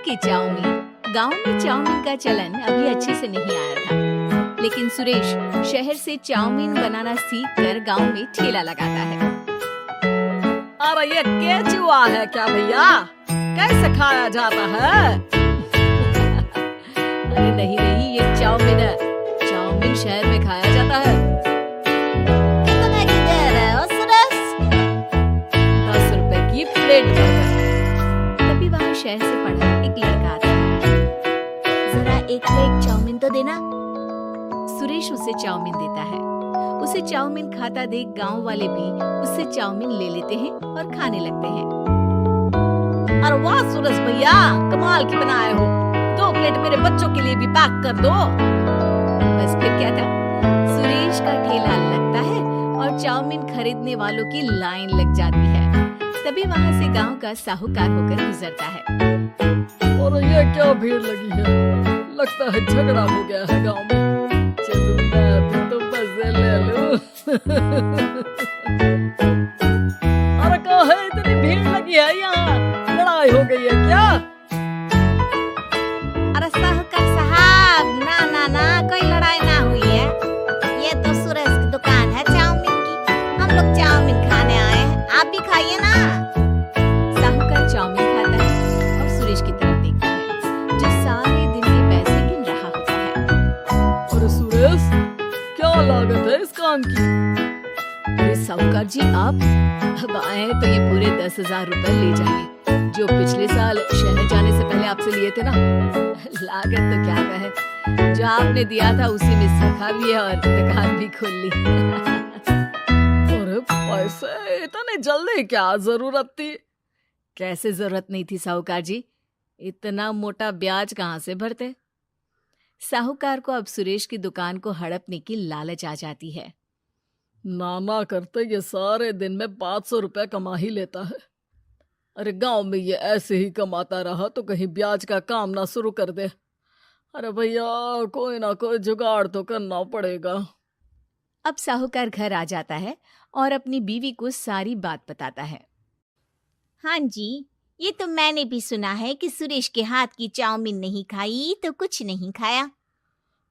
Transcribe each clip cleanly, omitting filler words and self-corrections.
की चाउमीन। गांव में चाउमीन का चलन अभी अच्छे से नहीं आया था, लेकिन सुरेश शहर से चाउमीन बनाना सीखकर गांव में ठेला लगाता है। अरे ये केचुआ है क्या भैया? कैसे खाया जाता है? अरे नहीं नहीं, ये चाउमीन है। चाउमीन शहर में खाया जाता है। कितने की दे रहे हो सुरेश? 10 रुपए की प्लेट बर्गर। तभी वहाँ शहर से पढ़ा एक लड़का आता है। जरा एक प्लेट चाउमीन तो देना। सुरेश उसे चाउमीन देता है। उसे चाउमीन खाता देख गांव वाले भी उससे चाउमीन ले लेते हैं और खाने लगते हैं। अरे वाह सुरेश भैया, कमाल की बनाए हो। 2 प्लेट मेरे बच्चों के लिए भी पैक कर दो। बस फिर क्या था, सुरेश का ठेला लगता है और चाउमीन खरीदने वालों की लाइन लग जाती है। तभी वहाँ से गांव का साहूकार होकर गुजरता है। और ये क्या भीड़ लगी है? लगता है झगड़ा हो गया है गांव में। चलो मैं भी तो मजे ले लूं। अरे कहाँ है, इतनी भीड़ लगी है यहाँ? लड़ाई हो गई है क्या? अरे साहूकार साहब, ना ना ना, कोई लड़ाई ना हुई है। ये तो सुरेश की दुकान है चाउमीन की। हम लोग चाउमीन खाने आए हैं, आप भी खाइए ना। साहूकार चाउमीन खाता है और सुरेश की तरफ देखता है, जो सारे दिन के पैसे गिन रहा होता है। अरे सुरेश, क्या लागत है इस काम की? अरे साहूकार जी, आप अब आए हैं तो ये पूरे 10,000 रुपए ले जाइए, जो पिछले साल शहर जाने से पहले आपसे लिए थे ना। लागत तो क्या कहे, जो आपने दिया था उसी में सीखा भी है और दुकान भी खोल ली। अरे पैसे इतने जल्दी क्या जरूरत थी? कैसे जरूरत नहीं थी साहूकार जी, इतना मोटा ब्याज कहाँ से भरते। साहूकार को अब सुरेश की दुकान को हड़पने की लालच आ जाती है। नाना करते ये सारे दिन में 500 रुपए कमा ही लेता है। अरे गांव में ये ऐसे ही कमाता रहा तो कहीं ब्याज का काम ना शुरू कर दे। अरे भैया, कोई ना कोई जुगाड़ तो करना पड़ेगा। अब साहूकार घर आ जाता है और अपनी बीवी को सारी बात बताता है। हाँ जी, ये तो मैंने भी सुना है कि सुरेश के हाथ की चाउमीन नहीं खाई तो कुछ नहीं खाया।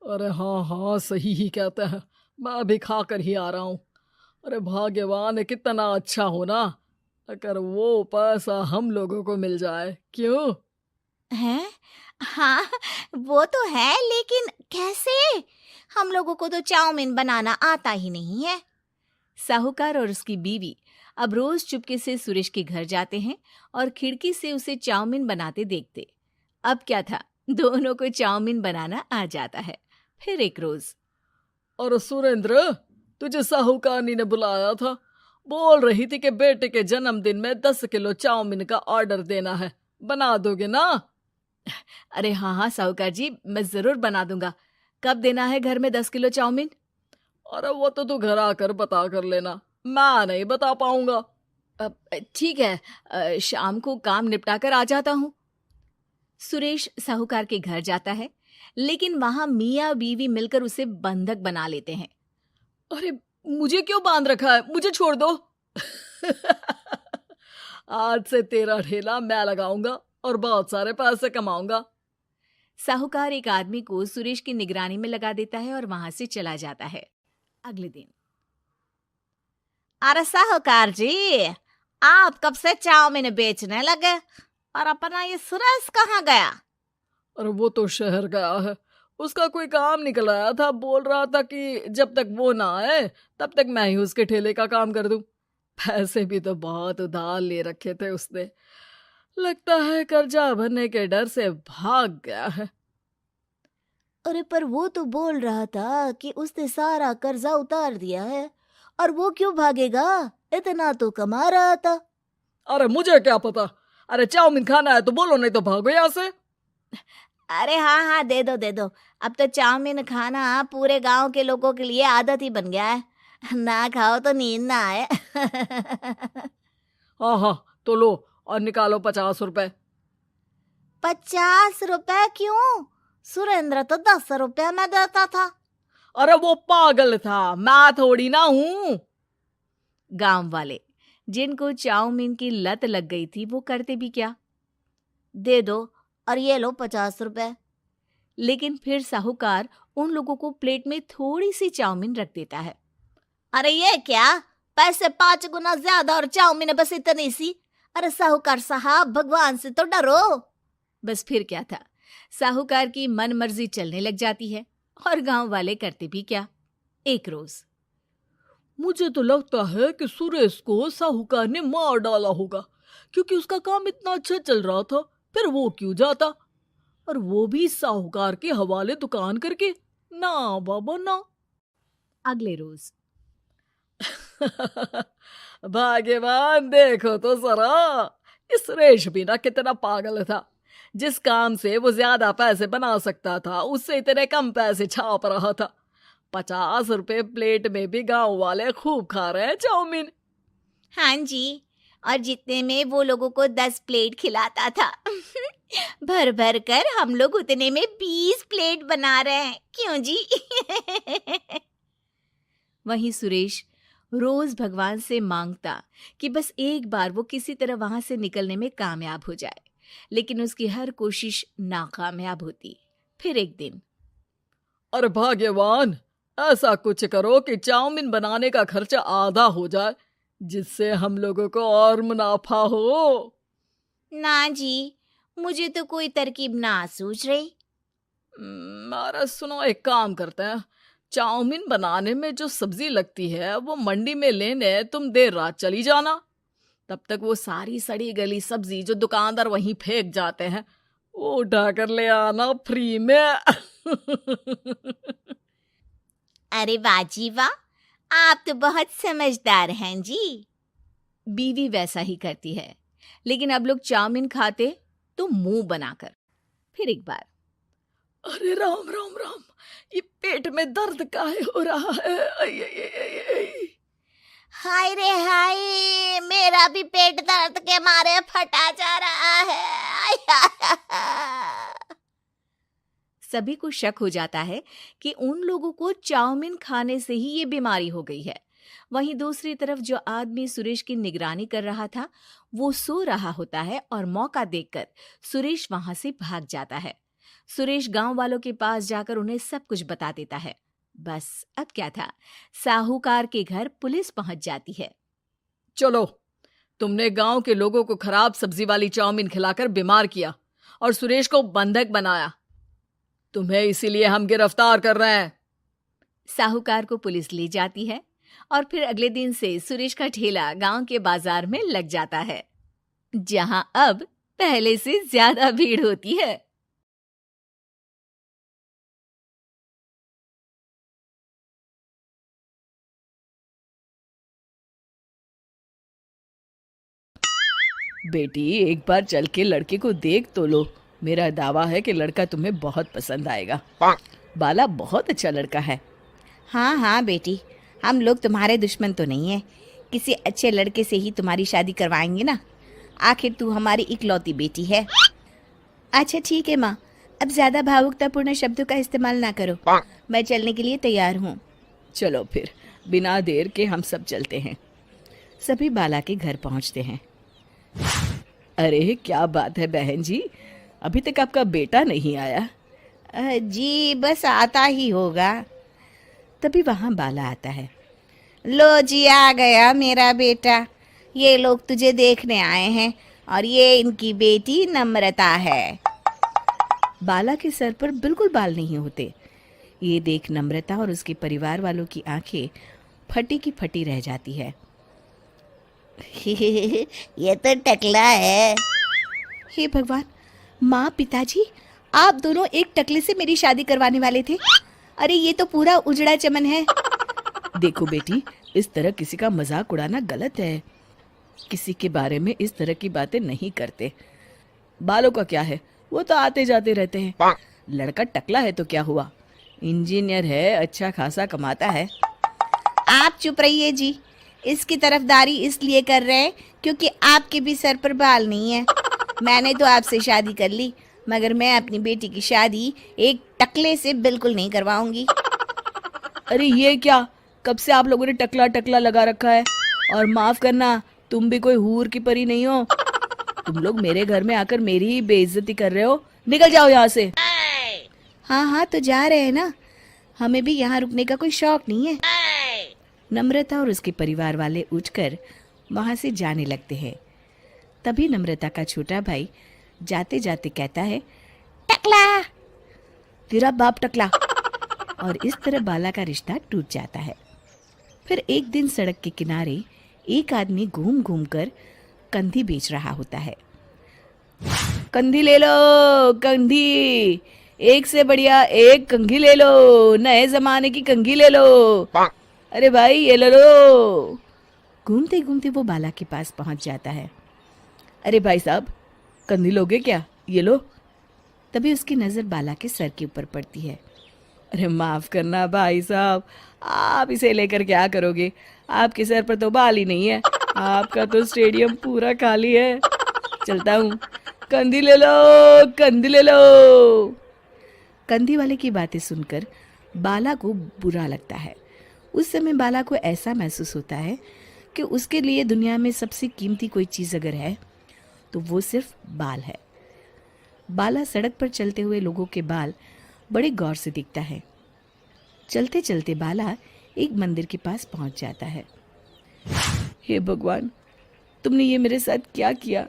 अरे हाँ हाँ, सही ही कहते हैं। मैं अभी खा कर ही आ रहा हूँ। अरे भाग्यवान है, कितना अच्छा हो ना अगर वो पैसा हम लोगों को मिल जाए। क्यों? हैं? हाँ, वो तो है, लेकिन कैसे? हम लोगों को तो चाउमीन बनाना आता ही नहीं है। साहूकार और उसकी बीवी अब रोज चुपके से सुरेश के घर जाते हैं और खिड़की से उसे चाउमीन बनाते देखते। अब क्या था, दोनों को चाउमीन बनाना आ जाता है। फिर एक रोज, और सुरेंद्र, तुझे साहूकारनी ने बुलाया था। बोल रही थी कि बेटे के जन्मदिन में 10 किलो चाउमीन का ऑर्डर देना है। बना दोगे ना? अरे हाँ हाँ साहूकार जी, मैं जरूर बना दूंगा। कब देना है घर में 10 किलो चाउमीन? अरे वो तो तू घर आकर बता कर लेना, मैं नहीं बता पाऊंगा। ठीक है, शाम को काम निपटा कर आ जाता हूँ। सुरेश साहूकार के घर जाता है, लेकिन वहां मियाँ बीवी मिलकर उसे बंधक बना लेते हैं। अरे मुझे क्यों बांध रखा है? मुझे छोड़ दो। आज से तेरा ठेला मैं लगाऊंगा और बहुत सारे पैसे कमाऊंगा। साहूकार एक आदमी को सुरेश की निगरानी में लगा देता है और वहां से चला जाता है। अगले दिन, अरे साहूकार जी, आप कब से चाउमीन बेचने लगे और अपना ये सुरेश कहाँ गया? अरे वो तो शहर गया है, उसका कोई काम निकल आया था। बोल रहा था कि जब तक वो ना आए तब तक मैं ही उसके ठेले का काम कर दूं। पैसे भी तो बहुत उधार ले रखे थे उसने। लगता है कर्जा भरने के डर से भाग गया है। अरे पर वो तो बोल रहा था कि उसने सारा कर्जा उतार दिया है, और वो क्यों भागेगा? इतना तो कमा रहा था। अरे मुझे क्या पता। अरे चाउमीन खाना है तो बोलो, नहीं तो भागो यहाँ से। अरे हाँ हाँ, दे दो दे दो। अब तो चाउमीन खाना पूरे गांव के लोगों के लिए आदत ही बन गया है। ना खाओ तो नींद ना आए। हाँ हाँ, तो लो और निकालो 50 रुपए। 50 रुपए क्यों? सुरेंद्र तो 10 रुपए में देता था। अरे वो पागल था, मैं थोड़ी ना हूँ। गांव वाले, जिनको चाउमीन की लत लग गई थी, वो करते भी क्या? दे दो, और ये लो 50 रुपए। लेकिन फिर साहूकार उन लोगों को प्लेट में थोड़ी सी चाउमीन रख देता है। अरे ये क्या, पैसे 5 गुना ज्यादा और चाउमीन है बस इतनी सी। अरे साहूकार साहब, भगवान से तो डरो। बस फिर क्या था, साहूकार की मन मर्जी चलने लग जाती है और गांव वाले करते भी क्या। एक रोज मुझे तो लगता है कि सुरेश को साहूकार ने मार डाला होगा, क्योंकि उसका काम इतना अच्छा चल रहा था, फिर वो क्यों जाता, और वो भी साहूकार के हवाले दुकान करके। ना बाबा ना। अगले रोज भाग्यवान, देखो तो जरा, इस सुरेश भी ना कितना पागल था। जिस काम से वो ज्यादा पैसे बना सकता था, उससे इतने कम पैसे छाप रहा था। 50 रुपए प्लेट में भी गांव वाले खूब खा रहे हैं चाउमीन। हाँ जी, और जितने में वो लोगों को 10 प्लेट खिलाता था भर भर कर हम लोग उतने में 20 प्लेट बना रहे हैं। क्यों जी? वहीं सुरेश रोज भगवान से मांगता कि बस एक बार वो किसी तरह वहां से निकलने में कामयाब हो जाए, लेकिन उसकी हर कोशिश नाकामयाब होती। फिर एक दिन, अरे भाग्यवान, ऐसा कुछ करो कि चाउमीन बनाने का खर्चा आधा हो जाए, जिससे हम लोगों को और मुनाफा हो। ना जी, मुझे तो कोई तरकीब ना सूझ रही। अरे सुनो, एक काम करते हैं, चाउमीन बनाने में जो सब्जी लगती है वो मंडी में लेने तुम देर रात चली जाना। तब तक वो सारी सड़ी गली सब्जी जो दुकानदार वहीं फेंक जाते हैं, वो उठा कर ले आना फ्री में। अरे वाह जी वाह, आप तो बहुत समझदार हैं जी। बीवी वैसा ही करती है, लेकिन अब लोग चाउमीन खाते तो मुंह बनाकर। फिर एक बार, अरे राम राम राम, ये पेट में दर्द काहे हो रहा है? आई, आई, आई, आई, आई। हाय रे हाय, मेरा भी पेट दर्द के मारे फटा जा रहा है। सभी को शक हो जाता है कि उन लोगों को चाउमीन खाने से ही ये बीमारी हो गई है। वहीं दूसरी तरफ जो आदमी सुरेश की निगरानी कर रहा था, वो सो रहा होता है और मौका देखकर सुरेश वहां से भाग जाता है। सुरेश गांव वालों के पास जाकर उन्हें सब कुछ बता देता है। बस अब क्या था, साहूकार के घर पुलिस पहुंच जाती है। चलो, तुमने गांव के लोगों को खराब सब्जी वाली चाउमीन खिलाकर बीमार किया और सुरेश को बंधक बनाया। तुम्हें इसीलिए हम गिरफ्तार कर रहे हैं। साहूकार को पुलिस ले जाती है और फिर अगले दिन से सुरेश का ठेला गांव के बाजार में लग जाता है, जहां अब पहले से ज्यादा भीड़ होती है। बेटी, एक बार चल के लड़के को देख तो लो। मेरा दावा है कि लड़का तुम्हें बहुत पसंद आएगा। बाला बहुत अच्छा लड़का है। हाँ हाँ बेटी, हम लोग तुम्हारे दुश्मन तो नहीं है। किसी अच्छे लड़के से ही तुम्हारी शादी करवाएंगे ना। आखिर तू हमारी इकलौती बेटी है। अच्छा ठीक है माँ, अब ज्यादा भावुकतापूर्ण शब्दों का इस्तेमाल ना करो। मैं चलने के लिए तैयार हूँ। चलो फिर, बिना देर के हम सब चलते हैं। सभी बाला के घर पहुंचते हैं। अरे क्या बात है बहन जी, अभी तक आपका बेटा नहीं आया? जी बस आता ही होगा। तभी वहां बाला आता है। लो जी, आ गया मेरा बेटा। ये लोग तुझे देखने आए हैं और ये इनकी बेटी नम्रता है। बाला के सर पर बिल्कुल बाल नहीं होते। ये देख नम्रता और उसके परिवार वालों की आंखें फटी की फटी रह जाती है। ये तो टकला है। हे भगवान, माँ पिताजी, आप दोनों एक टकले से मेरी शादी करवाने वाले थे। अरे ये तो पूरा उजड़ा चमन है। देखो बेटी, इस तरह किसी का मजाक उड़ाना गलत है। किसी के बारे में इस तरह की बातें नहीं करते। बालों का क्या है, वो तो आते जाते रहते हैं। लड़का टकला है तो क्या हुआ, इंजीनियर है, अच्छा खासा कमाता है। आप चुप रहिए जी। इसकी तरफदारी इसलिए कर रहे हैं क्योंकि आपके भी सर पर बाल नहीं है। मैंने तो आपसे शादी कर ली, मगर मैं अपनी बेटी की शादी एक टकले से बिल्कुल नहीं करवाऊंगी। अरे ये क्या, कब से आप लोगों ने टकला टकला लगा रखा है? और माफ करना, तुम भी कोई हूर की परी नहीं हो। तुम लोग मेरे घर में आकर मेरी ही बेइज्जती कर रहे हो। निकल जाओ यहाँ से। हाँ हाँ तो जा रहे हैं ना, हमें भी यहाँ रुकने का कोई शौक नहीं है। नम्रता और उसके परिवार वाले उठकर वहां से जाने लगते हैं। तभी नम्रता का छोटा भाई जाते जाते कहता है, टकला, तेरा बाप टकला। और इस तरह बाला का रिश्ता टूट जाता है। फिर एक दिन सड़क के किनारे एक आदमी घूम घूम कर कंधी बेच रहा होता है। कंधी ले लो, कंधी, एक से बढ़िया एक कंघी ले लो, नए जमाने की कंघी ले लो। अरे भाई ये ले लो। घूमते घूमते वो बाला के पास पहुंच जाता है। अरे भाई साहब, कंधी लोगे क्या? ये लो। तभी उसकी नजर बाला के सर के ऊपर पड़ती है। अरे माफ करना भाई साहब, आप इसे लेकर क्या करोगे? आपके सर पर तो बाल ही नहीं है, आपका तो स्टेडियम पूरा खाली है। चलता हूँ, कंधी ले लो, कंधी ले लो। कंधी वाले की बातें सुनकर बाला को बुरा लगता है। उस समय बाला को ऐसा महसूस होता है कि उसके लिए दुनिया में सबसे कीमती कोई चीज़ अगर है तो वो सिर्फ बाल है। बाला सड़क पर चलते हुए लोगों के बाल बड़े गौर से देखता है। चलते चलते बाला एक मंदिर के पास पहुंच जाता है। हे भगवान, तुमने ये मेरे साथ क्या किया?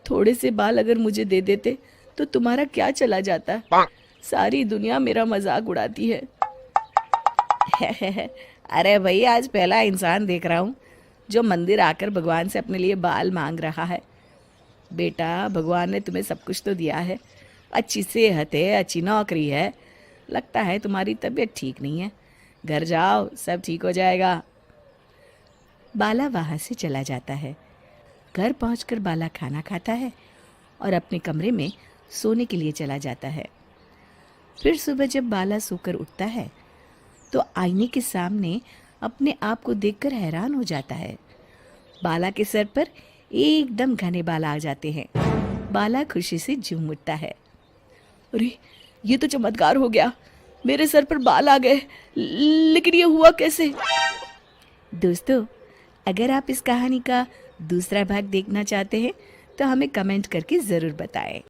थोड़े से बाल अगर मुझे दे देते तो तुम्हारा क्या चला जाता? सारी दुनिया मेरा मजाक उड़ाती है। अरे भाई, आज पहला इंसान देख रहा हूँ जो मंदिर आकर भगवान से अपने लिए बाल मांग रहा है। बेटा, भगवान ने तुम्हें सब कुछ तो दिया है, अच्छी सेहत है, अच्छी नौकरी है, लगता है तुम्हारी तबीयत ठीक नहीं है। घर जाओ, सब ठीक हो जाएगा। बाला वहाँ से चला जाता है। घर पहुंचकर बाला खाना खाता है और अपने कमरे में सोने के लिए चला जाता है। फिर सुबह जब बाला सोकर उठता है तो आईने के सामने अपने आप को देखकर हैरान हो जाता है। बाला के सर पर एकदम घने बाल आ जाते हैं। बाला खुशी से झूम उठता है। अरे, ये तो चमत्कार हो गया, मेरे सर पर बाल आ गए। लेकिन ये हुआ कैसे? दोस्तों, अगर आप इस कहानी का दूसरा भाग देखना चाहते हैं तो हमें कमेंट करके ज़रूर बताएं।